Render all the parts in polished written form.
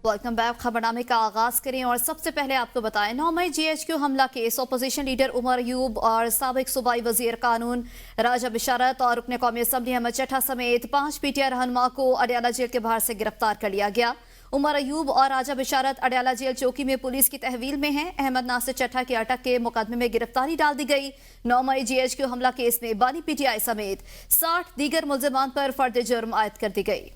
Welcome back. खबरनामे का आगाज करें और सबसे पहले आपको बताएं 9 मई GHQ हमला case opposition leader Umar Ayub और साबिक सूबाई वजीर कानून राजा बिशारत और रुकन कौमी असम्बली अहमद चट्टा समेत 5 PTI रहनुमा को अडयाला जेल के बाहर से गिरफ्तार कर लिया गया। उमर अयूब और राजा बिशारत अडयाला जेल चौकी में पुलिस की तहवील में हैं। अहमद नासिर चट्टा की अटक के मुकदमे में गिरफ्तारी डाल दी गई। 9 मई GHQ हमला केस में बानी PTI समेत 60 दीगर मुल्जिमान पर फर्द जुर्म आयद कर दी गई।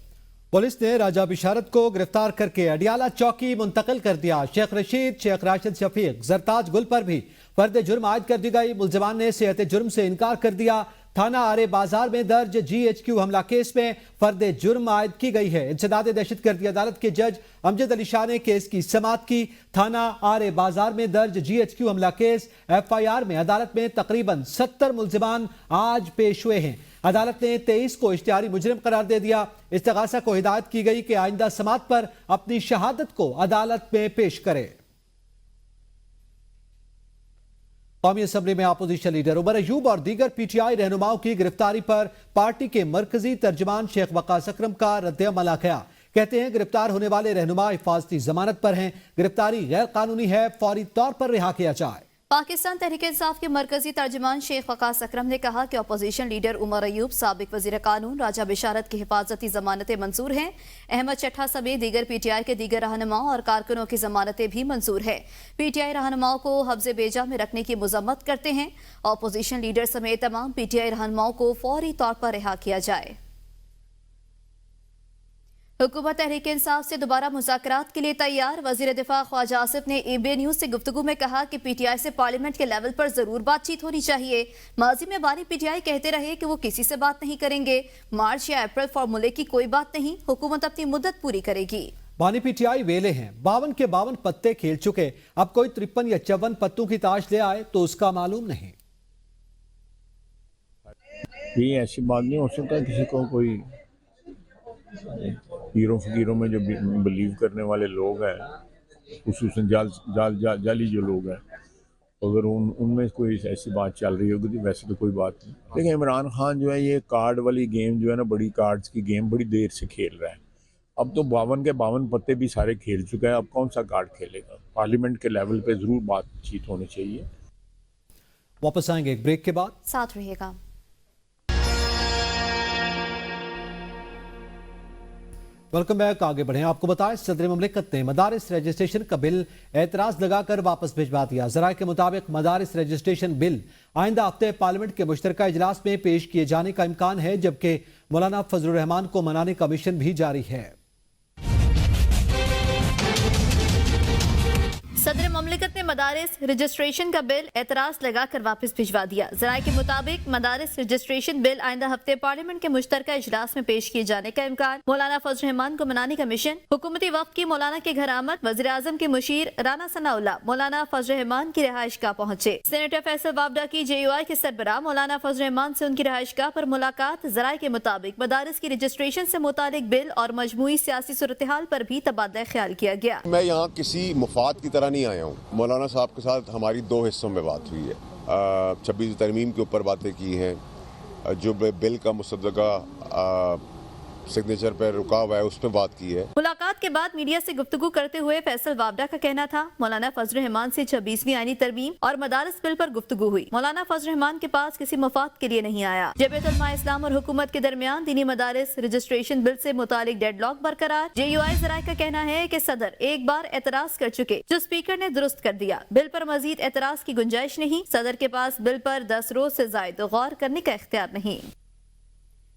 पुलिस ने राजा बिशारत को गिरफ्तार करके अडियाला चौकी मुंतकिल कर दिया। शेख रशीद, शेख राशिद शफीक, जरताज गुल पर भी फर्द जुर्म आयद कर दी गई। मुल्जिमान ने सेहत जुर्म से इनकार कर दिया। थाना आरे बाजार में दर्ज GHQ हमला केस में फर्द जुर्म आयद की गई है। इंसदाद दहशतगर्दी अदालत के जज अमजद अली शाह ने केस की समाअत की। थाना आरे बाजार में दर्ज GHQ हमला केस FIR में अदालत में तकरीबन 70 मुल्जिमान आज पेश हुए हैं। अदालत ने 23 को इश्तिहारी मुजरिम करार दे दिया। इस्तिगासा को हिदायत की गई कि आइंदा समाअत पर अपनी शहादत को अदालत में पेश करे। कौमी असम्बली में अपोजिशन लीडर उमर अयूब और दीगर PTI रहनुमाओं की गिरफ्तारी पर पार्टी के मरकजी तर्जमान शेख वकास अकरम का रद्द-ए-अमल आ गया। कहते हैं गिरफ्तार होने वाले रहनुमा हिफाजती जमानत पर हैं, गिरफ्तारी गैर कानूनी है, फौरी तौर पर रिहा किया जाए। पाकिस्तान तहरीक इंसाफ के मरकजी तर्जुमान शेख वकास अकरम ने कहा कि अपोजिशन लीडर उमर अयूब, साबिक वजीर कानून राजा बिशारत की हिफाजती जमानतें मंजूर हैं। अहमद चट्टा समेत दीगर PTI के दीगर रहनुमाओं और कारकुनों की जमानतें भी मंजूर है। PTI रहनुमाओं को हब्से बेजा में रखने की मजम्मत करते हैं। अपोजिशन लीडर समेत तमाम PTI रहनुमाओं को फौरी तौर पर रिहा किया जाए। हुकूमत तहरीक इंसाफ से दोबारा मुज़ाकरात के लिए तैयार। वज़ीर दिफा ख्वाजा आसिफ ने ABA न्यूज़ से गुफ्तगू में कहा कि PTI से पार्लियामेंट के लेवल पर जरूर बातचीत होनी चाहिए। माजी में बानी PTI कहते रहे कि वो किसी से बात नहीं करेंगे। मार्च या अप्रैल फार्मूले की कोई बात नहीं, हुकूमत अपनी मुद्दत पूरी करेगी। बानी PTI वेले हैं, 52 के 52 पत्ते खेल चुके। अब कोई 53 या 54 पत्तों की ताश ले आए तो उसका मालूम नहीं। ये ऐसी बात नहीं हो सकता किसी को कोई हीरो फकीरों में जो बिलीव करने वाले लोग हैं, खुसूसन जाली जो लोग हैं, अगर उनमें कोई ऐसी बात चल रही होगी तो वैसे तो कोई बात नहीं। लेकिन इमरान खान जो है ये कार्ड वाली गेम जो है ना, बड़ी कार्ड्स की गेम बड़ी देर से खेल रहा है। अब तो 52 के 52 पत्ते भी सारे खेल चुका है, अब कौन सा कार्ड खेलेगा। पार्लियामेंट के लेवल पे जरूर बातचीत होनी चाहिए। वापस आएंगे एक ब्रेक के बाद, साथ रहिएगा। Welcome back. आगे बढ़े, आपको बताएं सदर मुमलिकत ने मदारिस रजिस्ट्रेशन का बिल एतराज लगाकर वापस भिजवा दिया। जराये के मुताबिक मदारिस रजिस्ट्रेशन बिल आइंदा हफ्ते पार्लियामेंट के मुश्तरका इजलास में पेश किए जाने का इम्कान है, जबकि मौलाना फजलुर रहमान को मनाने का मिशन भी जारी है। सदर मुमलिकत ने मदारिस रजिस्ट्रेशन का बिल एतराज लगाकर वापस भिजवा दिया। जराये के मुताबिक मदारिस रजिस्ट्रेशन बिल आइंदा हफ्ते पार्लियामेंट के मुश्तरका इजलास में पेश किए जाने का इम्कान, मौलाना फजलुर रहमान को मनाने का मिशन, हुकूमती वक्त की मौलाना के घर आमद, वज़ीर आज़म के मुशीर राना सनाउल्लाह मौलाना फजलुर रहमान की रिहाइश गाह पहुंचे। सेनेटर फैसल वाबडा की JUI के सरबराह मौलाना फजलुर रहमान से उनकी रिहाइश गाह पर मुलाकात। जराये के मुताबिक मदारिस की रजिस्ट्रेशन से मुतालिक बिल और मजमूई सियासी सूरत हाल पर भी तबादला ख्याल किया गया। मैं यहाँ किसी मुफाद की तरह नहीं आया हूँ। मौलाना साहब के साथ हमारी 2 हिस्सों में बात हुई है। 26 तरमीम के ऊपर बातें की हैं, जो बिल का मुसद्दका सिग्नेचर पर रुका हुआ है उस पर बात की है। मुलाकात के बाद मीडिया से गुफ्तगू करते हुए फैसल वाबडा का कहना था मौलाना फजलुर रहमान से 26वीं आईनी तरमीम और मदारिस बिल पर गुफ्तगू हुई। मौलाना फजलुर रहमान के पास किसी मफाद के लिए नहीं आया। जमीयत उलमा इस्लाम और हुकूमत के दरमियान दीनी मदारिस रजिस्ट्रेशन बिल से मुतालिक डेडलॉक बरकरार। JUI जराये का कहना है कि सदर एक बार एतराज कर चुके, जो स्पीकर ने दुरुस्त कर दिया। बिल पर मजीद एतराज की गुंजाइश नहीं। सदर के पास बिल पर 10 रोज से जायद गौर करने का इख्तियार नहीं।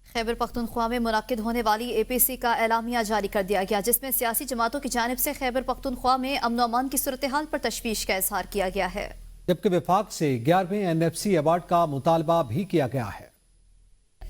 खैबर पख्तूनख्वा में मुनक्किद होने वाली APC का एलामिया जारी कर दिया गया, जिसमें सियासी जमातों की जानिब से खैबर पख्तूनख्वा में अमन अमान की सूरत हाल पर तशवीश का इजहार किया गया है। जबकि विफाक से 11वें NFC अवार्ड का मुतालबा भी किया गया है।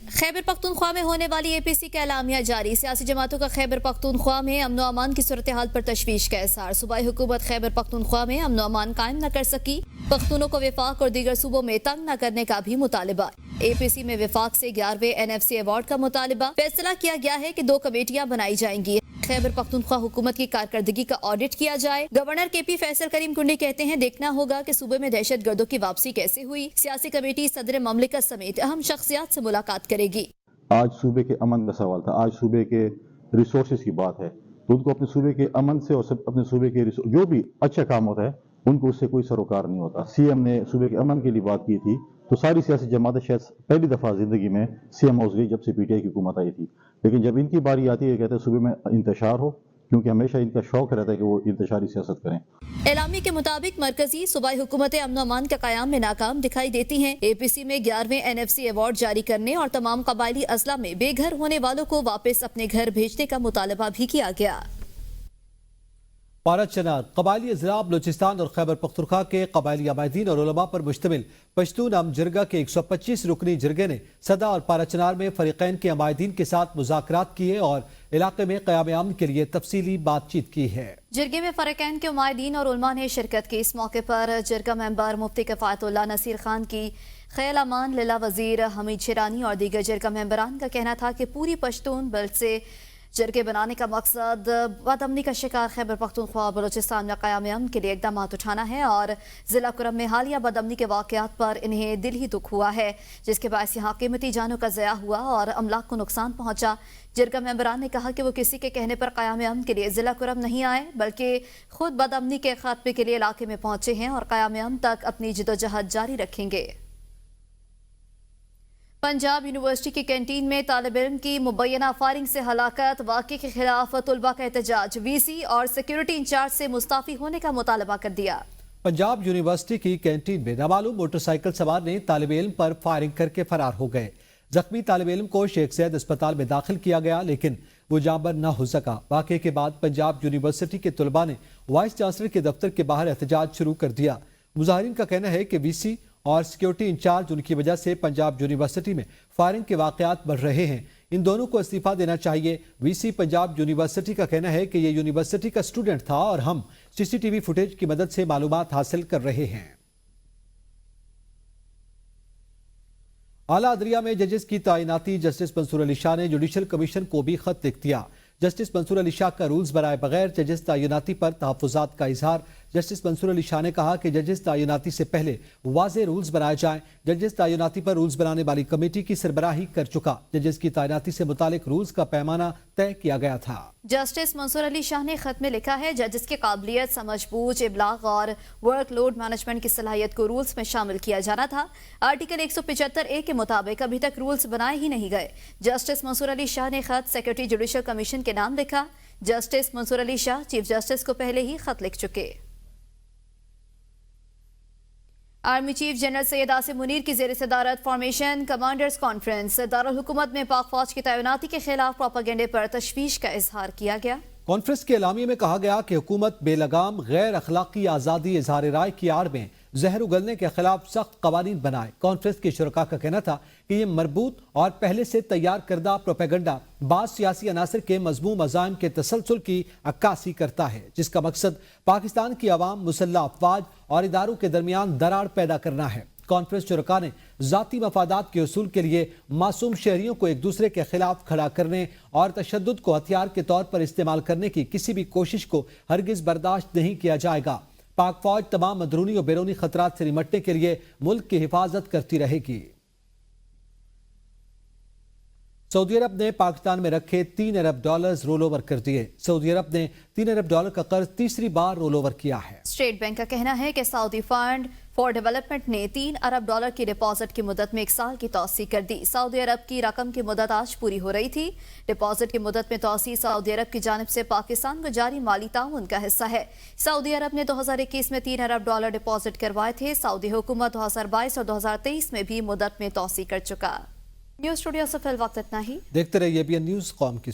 खैबर पख्तूनख्वा में होने वाली APC का एलामिया जारी। सियासी जमातों का खैबर पख्तूनख्वा में अमन अमान की सूरत हाल पर तशवीश का इजहार। सूबाई हुकूमत खैबर पख्तूनख्वा में अमन अमान कायम न कर सकी। पख्तूनों को विफाक और दीगर सूबों में तंग न करने का भी मुतालिबा। APC में विफाक से 11वें NFC अवार्ड का मुतालिबा। फैसला किया गया है कि 2 कमेटियां बनाई जाएंगी। खैबर पख्तूनख्वा हुकूमत की कारकर्दगी का ऑडिट किया जाए। गवर्नर KP फैसल करीम कुंडी कहते हैं देखना होगा कि सूबे में दहशत गर्दों की वापसी कैसे हुई। सियासी कमेटी सदर ममलिकत समेत अहम शख्सियात से मुलाकात करेगी। आज सूबे के अमन का सवाल था, आज सूबे के रिसोर्सेज की बात है। तो उनको अपने सूबे के अमन से और अपने सूबे के जो भी अच्छा काम होता है उनको उससे कोई सरोकार नहीं होता। सीएम ने सूबे के अमन के लिए बात की थी, तो सारी सियासी जमातें शायद पहली दफ़ा ज़िंदगी में सीएम हाउस गई जब से पीटीआई की हुकूमत आई थी। लेकिन जब इनकी बारी आती है कहते हैं सूबे में इंतशार हो, क्योंकि हमेशा इनका शौक रहता है कि वो इंतशारी सियासत करें। एलामी के मुताबिक मरकजी सूबाई हुकूमतें अमन अमान के क़याम में नाकाम दिखाई देती हैं। एपीसी में 11वें NFC अवार्ड जारी करने और तमाम कबायली अजला में बेघर होने वालों को वापस अपने घर भेजने का मुतालबा भी किया गया। पारा चनार कबायली अजला बलूचिस्तान और खैबर पख्तूनख्वा के कबायली अमायदीन और उलमा पर मुश्तमिल पश्तून अम जिरगा के 125 रुकनी जिरगे ने सदा और पारा चनार में फरीकैन के अमायदीन के साथ मुज़ाकरात किए और इलाके में क़याम अमन के लिए तफसीली बातचीत की है। जिरगे में फरीकैन के उमायदीन और उलमा ने शिरकत की। इस मौके पर जिरगा मेंबर मुफ्ती किफ़ायतुल्लाह नसीर खान की खैल अमान लिल्लाह वजीर हमीद शिरानी और दीगर जिरगा मेंबरान का कहना था कि पूरी पश्तून बेल्ट से जिरगे बनाने का मकसद बदअमनी का शिकार खैबर पख्तूनख्वा बलूचिस्तान में क़याम अमन के लिए इक़दाम उठाना है और ज़िला कुरम में हालिया बदअमनी के वाक़यात पर इन्हें दिल ही दुख हुआ है, जिसके बायस यहाँ कीमती जानों का ज़या हुआ और अमलाक को नुकसान पहुँचा। जिरगा मेंबरान ने कहा कि वो किसी के कहने पर क़याम अमन के लिए ज़िला कुरम नहीं आए, बल्कि खुद बदअमनी के खात्मे के लिए इलाके में पहुँचे हैं और क़याम अमन तक अपनी जिदोजहद जारी रखेंगे। पंजाब यूनिवर्सिटी की कैंटीन में तालिब इल्म की मुबैना फायरिंग से हलाकत, वाक़े के खिलाफ तलबा का एहतजाज, वीसी और सिक्योरिटी इंचार्ज से मुस्ताफी होने का मुतालबा कर दिया। पंजाब यूनिवर्सिटी की कैंटीन में नामालूम मोटरसाइकिल सवार ने तालिब इल्म पर फायरिंग करके फरार हो गए। जख्मी तालिब इल्म को शेख ज़ैद अस्पताल में दाखिल किया गया, लेकिन वो जांबर न हो सका। वाक़े के बाद पंजाब यूनिवर्सिटी के तलबा ने वाइस चांसलर के दफ्तर के बाहर एहतजाज शुरू कर दिया। मुजाहिरीन का कहना है कि वीसी और सिक्योरिटी इंचार्ज उनकी वजह से पंजाब यूनिवर्सिटी में फायरिंग के वाक़यात बढ़ रहे हैं। इन दोनों को इस्तीफा देना चाहिए। वीसी पंजाब यूनिवर्सिटी का कहना है कि ये यूनिवर्सिटी का स्टूडेंट था और हम सीसीटीवी फुटेज की मदद से मालूमात हासिल कर रहे हैं। आला अदलिया में जजेस की तैनाती जस्टिस मंसूर अली शाह ने जुडिशल कमीशन को भी खत लिख दिया। जस्टिस मंसूर अली शाह का रूल्स बनाए बगैर जजेस तैनाती पर तहफ़्फ़ुज़ात का इजहार। जस्टिस मंसूर अली शाह ने कहा कि जजेस तैनाती से पहले वाज़े रूल्स बनाए जाएं। जजेस तैनाती पर रूल्स बनाने वाली कमेटी की सरबराही कर चुका। जजेस की तैनाती से मुतालिक रूल्स का पैमाना तय किया गया था। जस्टिस मंसूर अली शाह ने खत में लिखा है, जजेस की काबिलियत, समझबूझ, इबलाग और वर्कलोड मैनेजमेंट की सलाहियत को रूल्स में शामिल किया जाना था। आर्टिकल 175A के मुताबिक अभी तक रूल्स बनाए ही नहीं गए। जस्टिस मंसूर अली शाह ने खत सेक्रेटरी जुडिशल कमीशन के नाम लिखा। Justice Mansoor Ali Shah chief justice को पहले ही खत लिख चुके। Army chief general Syed Asim Munir की ज़ेर सदारत फॉर्मेशन कमांडर्स कॉन्फ्रेंस, दारुल हुकूमत में पाक फौज की तैनाती के खिलाफ प्रोपेगेंडे पर तशवीश का इजहार किया गया। कॉन्फ्रेंस के एलामिये में कहा गया कि हुकूमत बेलगाम गैर अखलाकी आज़ादी इजहार राय की आड़ में जहर उगलने के खिलाफ सख्त कवानीन बनाए। कॉन्फ्रेंस के शुरका का कहना था कि ये मरबूत और पहले से तैयार करदा प्रोपेगेंडा बाज़ सियासी अनासर के मज़मूम अज़ाइम के तसलसल की अक्कासी करता है, जिसका मकसद पाकिस्तान की आवाम, मुसल्लह अफवाज और इदारों के दरमियान दरार पैदा करना है। कॉन्फ्रेंस शुरका ने जाती मफादात के उसूल के लिए मासूम शहरियों को एक दूसरे के खिलाफ खड़ा करने और तशद्दुद को हथियार के तौर पर इस्तेमाल करने की किसी भी कोशिश को हरगिज बर्दाश्त नहीं किया जाएगा। पाक फौज तमाम अंदरूनी और बैरूनी खतरात से निपटने के लिए मुल्क की हिफाजत करती रहेगी। सऊदी अरब ने पाकिस्तान में रखे $3 अरब रोल ओवर कर दिए। सऊदी अरब ने $3 अरब का कर्ज तीसरी बार रोल ओवर किया है। स्टेट बैंक का कहना है कि सऊदी फंड फॉर डेवलपमेंट ने $3 अरब की डिपॉजिट की मुद्दत में 1 साल की तौसी कर दी। सऊदी अरब की रकम की मुद्दत आज पूरी हो रही थी। डिपॉजिट की मुद्दत में तौसी सऊदी अरब की जानिब से पाकिस्तान को जारी माली ताउन का हिस्सा है। सऊदी अरब ने 2021 में $3 अरब डिपॉजिट करवाए थे। सऊदी हुकूमत 2022 और 2023 में भी मुद्दत में तौसी कर चुका। न्यूज स्टूडियो से फिल वक्त इतना ही। देखते रहिए ABN न्यूज़, कौम की